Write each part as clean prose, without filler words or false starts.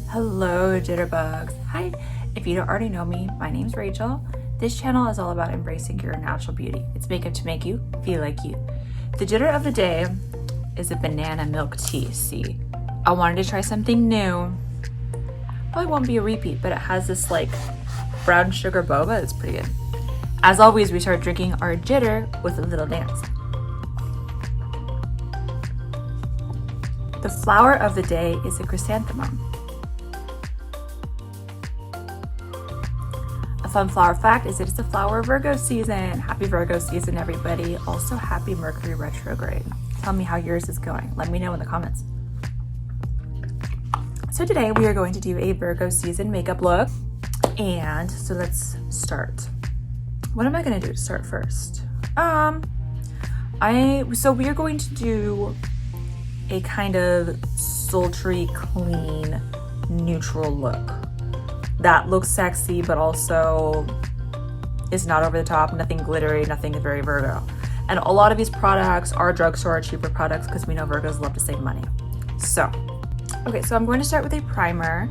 Hello Jitterbugs. Hi, if you don't already know me, my name's Rachel. This channel is all about embracing your natural beauty. It's makeup to make you feel like you. The jitter of the day is a banana milk tea. See, I wanted to try something new. Probably won't be a repeat, but it has this like brown sugar boba. It's pretty good. As always, we start drinking our jitter with a little dance. The flower of the day is a chrysanthemum. A fun flower fact is that it's the flower of Virgo season. Happy Virgo season, everybody. Also, happy Mercury retrograde. Tell me how yours is going. Let me know in the comments. So today we are going to do a Virgo season makeup look. And so let's start. What am I going to do to start first? So we are going to do a kind of sultry, clean, neutral look that looks sexy, but also is not over the top, nothing glittery, nothing very Virgo. And a lot of these products are drugstore or cheaper products because we know Virgos love to save money. So, okay, so I'm going to start with a primer.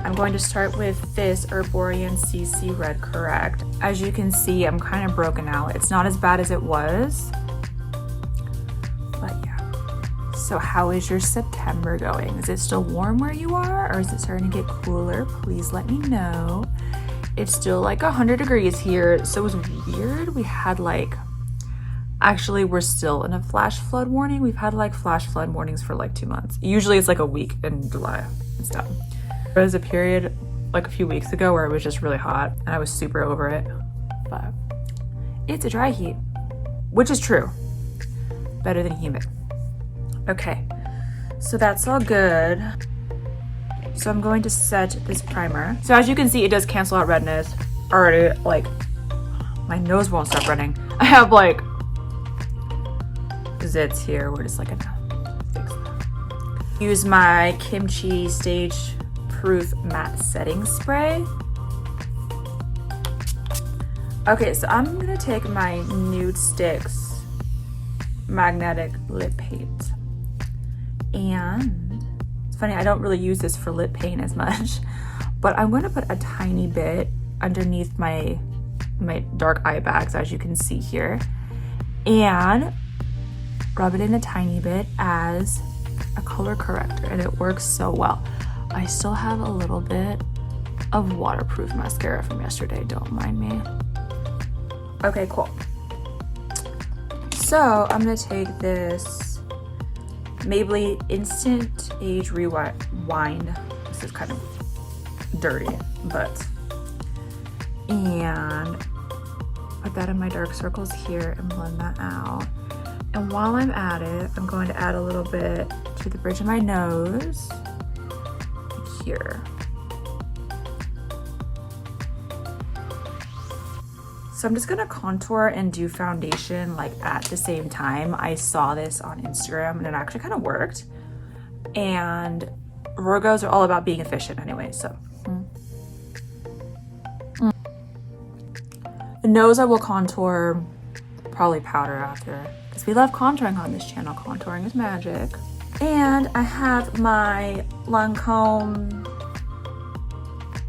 I'm going to start with this Herborian CC Red Correct. As you can see, I'm kind of broken out. It's not as bad as it was, but yeah. So how is your September going? Is it still warm where you are, or is it starting to get cooler? Please let me know. It's still like 100 degrees here, so it was weird. We had actually we're still in a flash flood warning. We've had like flash flood warnings for like 2 months. Usually it's like a week in July and stuff. There was a period like a few weeks ago where it was just really hot and I was super over it, but it's a dry heat, which is true. Better than humid. Okay, so that's all good. So I'm going to set this primer. So as you can see, it does cancel out redness. Already, like, my nose won't stop running. I have like zits here. We're just like gonna fix that. Use my Kimchi Stage Proof Matte Setting Spray. Okay, so I'm gonna take my Nude Sticks Magnetic Lip Paint. And it's funny, I don't really use this for lip paint as much, but I'm going to put a tiny bit underneath my dark eye bags, as you can see here, and rub it in a tiny bit as a color corrector, and it works so well. I still have a little bit of waterproof mascara from yesterday, don't mind me. Okay, cool. So I'm going to take this Maybelline Instant Age Rewind. This is kind of dirty, and put that in my dark circles here and blend that out. And while I'm at it, I'm going to add a little bit to the bridge of my nose here. So I'm just gonna contour and do foundation like at the same time. I saw this on Instagram and it actually kind of worked. And Virgos are all about being efficient anyway, so. The nose I will contour, probably powder after, because we love contouring on this channel. Contouring is magic. And I have my Lancome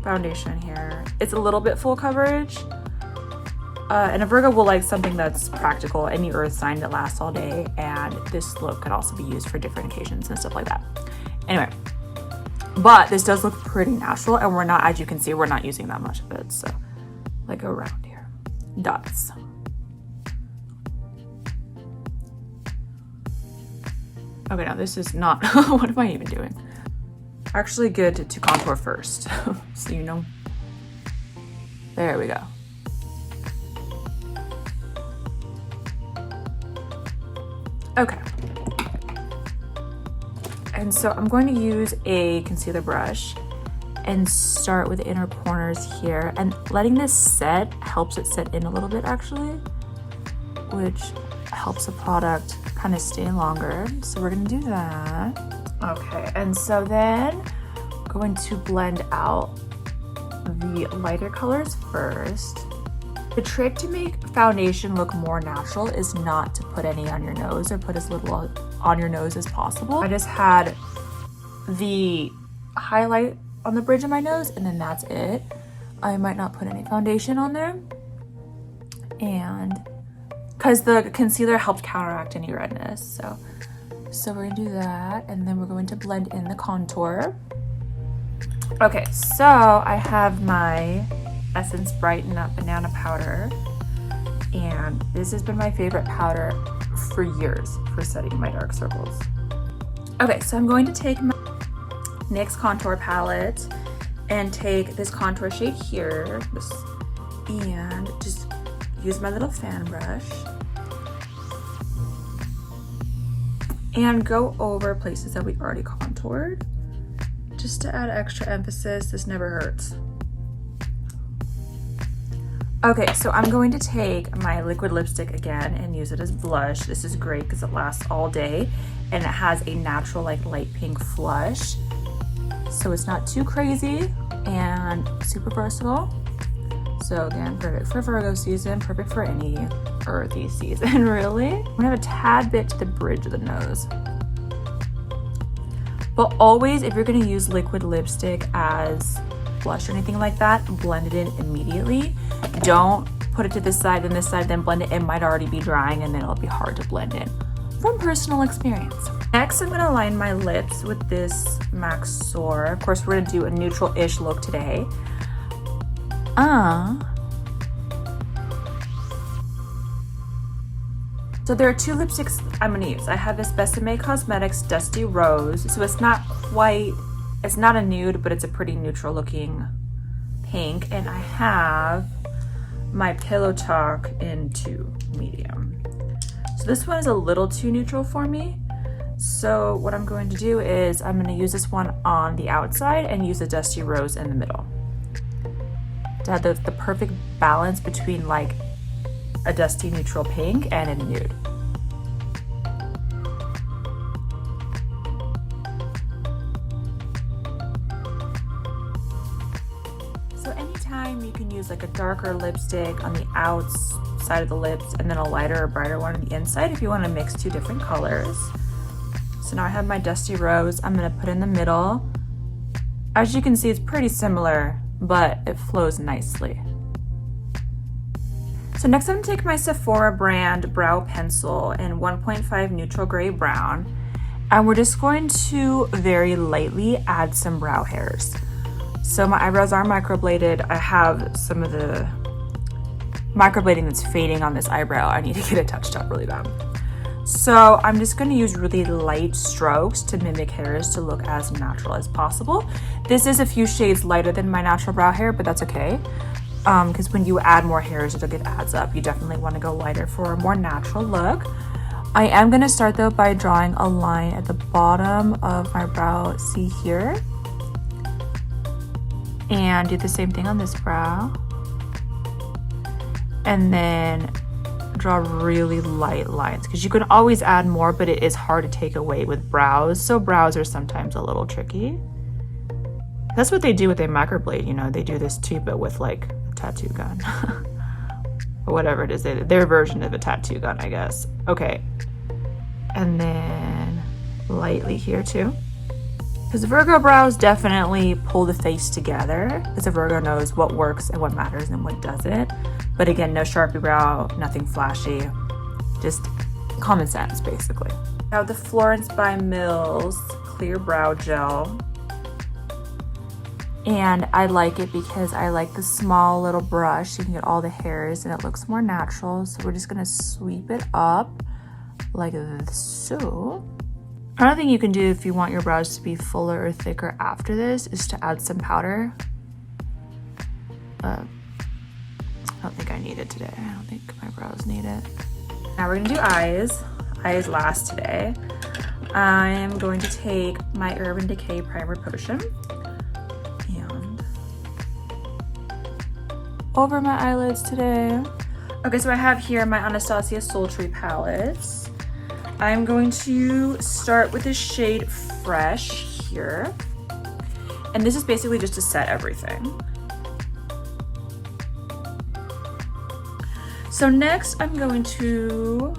foundation here. It's a little bit full coverage. And a Virgo will like something that's practical, any earth sign that lasts all day, and this look could also be used for different occasions and stuff like that. Anyway, but this does look pretty natural, and we're not, as you can see, we're not using that much of it, so like around here. Dots. Okay, now this is not, what am I even doing? Actually good to contour first, so you know. There we go. Okay, and so I'm going to use a concealer brush and start with the inner corners here, and letting this set helps it set in a little bit actually, which helps the product kind of stay longer. So we're gonna do that. Okay, and so then I'm going to blend out the lighter colors first. The trick to make foundation look more natural is not to put any on your nose or put as little on your nose as possible. I just had the highlight on the bridge of my nose and then that's it. I might not put any foundation on there, and because the concealer helped counteract any redness. So we're gonna do that, and then we're going to blend in the contour. Okay, so I have my Essence Brighten Up Banana Powder, and this has been my favorite powder for years for setting my dark circles. Okay, so I'm going to take my NYX contour palette and take this contour shade here, and just use my little fan brush and go over places that we already contoured just to add extra emphasis. This never hurts. Okay, so I'm going to take my liquid lipstick again and use it as blush. This is great because it lasts all day and it has a natural like light pink flush. So it's not too crazy and super versatile. So again, perfect for Virgo season, perfect for any earthy season, really. I'm gonna have a tad bit to the bridge of the nose. But always, if you're gonna use liquid lipstick as blush or anything like that, blend it in immediately. Don't put it to this side, then blend it. It might already be drying and then it'll be hard to blend in. From personal experience. Next, I'm gonna line my lips with this MAC Soar. Of course, we're gonna do a neutral-ish look today. So there are two lipsticks I'm gonna use. I have this Besame Cosmetics Dusty Rose. So it's not a nude, but it's a pretty neutral looking pink. And I have my Pillow Talk into medium. So this one is a little too neutral for me. So what I'm going to do is I'm going to use this one on the outside and use the Dusty Rose in the middle to have the perfect balance between like a dusty neutral pink and a nude. So anytime you can use like a darker lipstick on the outside of the lips and then a lighter or brighter one on the inside if you want to mix two different colors. So now I have my Dusty Rose. I'm gonna put in the middle. As you can see, it's pretty similar, but it flows nicely. So next I'm gonna take my Sephora brand brow pencil in 1.5 neutral gray brown, and we're just going to very lightly add some brow hairs. So my eyebrows are microbladed. I have some of the microblading that's fading on this eyebrow. I need to get it touched up really bad. So I'm just going to use really light strokes to mimic hairs to look as natural as possible. This is a few shades lighter than my natural brow hair, but that's okay. Because when you add more hairs, it adds up. You definitely want to go lighter for a more natural look. I am going to start though by drawing a line at the bottom of my brow, see here. And do the same thing on this brow. And then draw really light lines because you can always add more, but it is hard to take away with brows. So brows are sometimes a little tricky. That's what they do with a microblade, you know, they do this too, but with like a tattoo gun or whatever it is, their version of a tattoo gun, I guess. Okay, and then lightly here too, because Virgo brows definitely pull the face together, because a Virgo knows what works and what matters and what doesn't. But again, no Sharpie brow, nothing flashy, just common sense, basically. Now the Florence by Mills Clear Brow Gel. And I like it because I like the small little brush. You can get all the hairs and it looks more natural. So we're just gonna sweep it up like so. Another thing you can do if you want your brows to be fuller or thicker after this is to add some powder. I don't think I need it today. I don't think my brows need it. Now we're gonna do eyes. Eyes last today. I'm going to take my Urban Decay Primer Potion and over my eyelids today. Okay, so I have here my Anastasia Sultry palettes. I'm going to start with the shade Fresh here. And this is basically just to set everything. So next I'm going to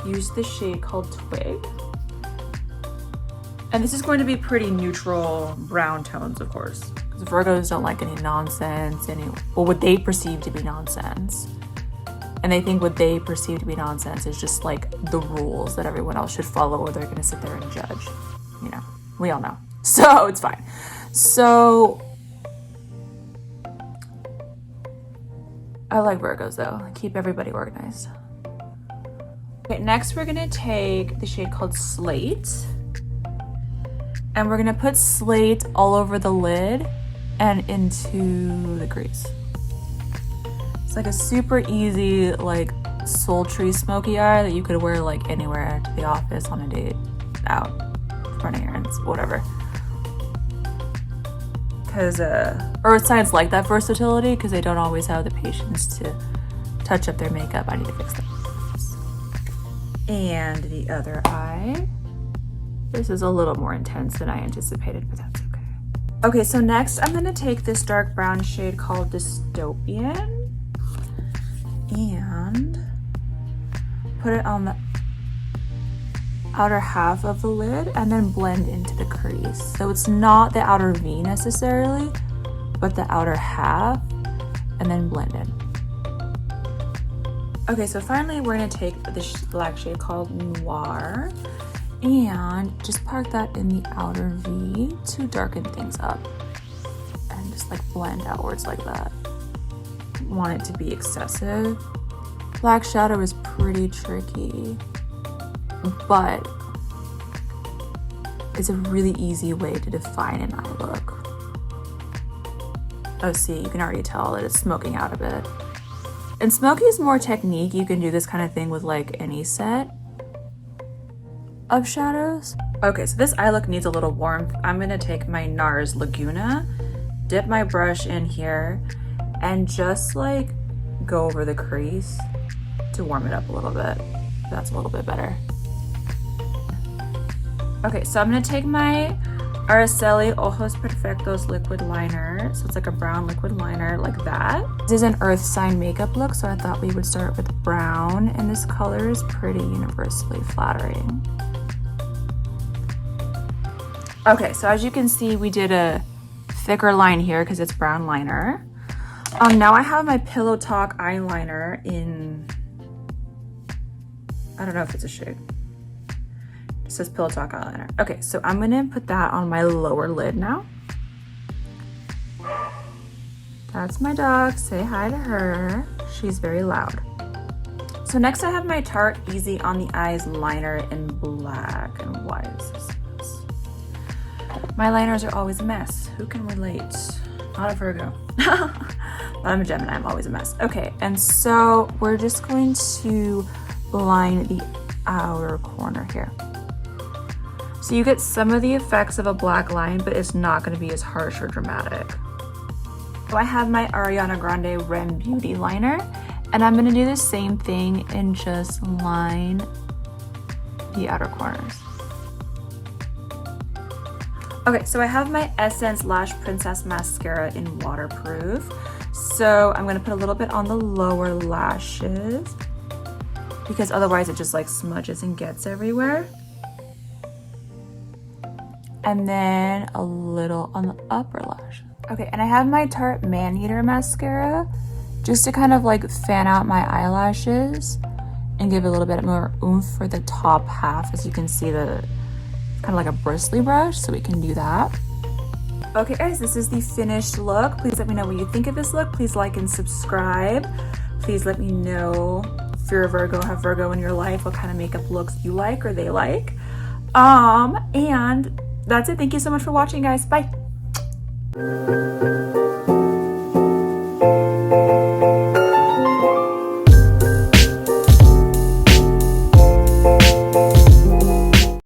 use the shade called Twig. And this is going to be pretty neutral brown tones, of course. Because Virgos don't like any nonsense, well, what they perceive to be nonsense. And they think what they perceive to be nonsense is just like the rules that everyone else should follow, or they're gonna sit there and judge. You know, we all know. So it's fine. So I like Virgos though. Keep everybody organized. Okay, next we're gonna take the shade called Slate. And we're gonna put Slate all over the lid and into the crease. It's like a super easy, like sultry smoky eye that you could wear like anywhere, to the office, on a date, out, running errands, whatever. Because earth signs like that versatility because they don't always have the patience to touch up their makeup. I need to fix that. And the other eye. This is a little more intense than I anticipated, but that's okay. Okay, so next I'm gonna take this dark brown shade called Dystopian and put it on the outer half of the lid and then blend into the crease. So it's not the outer V necessarily, but the outer half, and then blend in. Okay, so finally we're gonna take this black shade called Noir and just park that in the outer V to darken things up and just like blend outwards like that. Want it to be excessive. Black shadow is pretty tricky, but it's a really easy way to define an eye look. Oh, see, you can already tell that it's smoking out a bit. And smoky is more technique. You can do this kind of thing with like any set of shadows. Okay, so this eye look needs a little warmth. I'm gonna take my NARS Laguna, dip my brush in here, and just like go over the crease to warm it up a little bit. That's a little bit better. Okay, so I'm gonna take my Araceli Ojos Perfectos liquid liner. So it's like a brown liquid liner like that. This is an earth sign makeup look, so I thought we would start with brown, and this color is pretty universally flattering. Okay, so as you can see, we did a thicker line here because it's brown liner. Now I have my Pillow Talk eyeliner in, I don't know if it's a shade. It says Pillow Talk eyeliner. Okay, so I'm gonna put that on my lower lid now. That's my dog, say hi to her. She's very loud. So next I have my Tarte Easy on the Eyes liner in black. And why is this? My liners are always a mess. Who can relate? Not a Virgo. But I'm a Gemini, I'm always a mess. Okay, and so we're just going to line the outer corner here. So you get some of the effects of a black line, but it's not gonna be as harsh or dramatic. So I have my Ariana Grande Rem Beauty liner, and I'm gonna do the same thing and just line the outer corners. Okay, so I have my Essence Lash Princess Mascara in waterproof. So I'm gonna put a little bit on the lower lashes because otherwise it just like smudges and gets everywhere. And then a little on the upper lash. Okay, and I have my Tarte Man Eater mascara just to kind of like fan out my eyelashes and give a little bit more oomph for the top half. As you can see, the kind of like a bristly brush, so we can do that. Okay guys, this is the finished look. Please let me know what you think of this look. Please like and subscribe. Please let me know if you're a Virgo, have Virgo in your life, what kind of makeup looks you like or they like. And that's it. Thank you so much for watching, guys. Bye.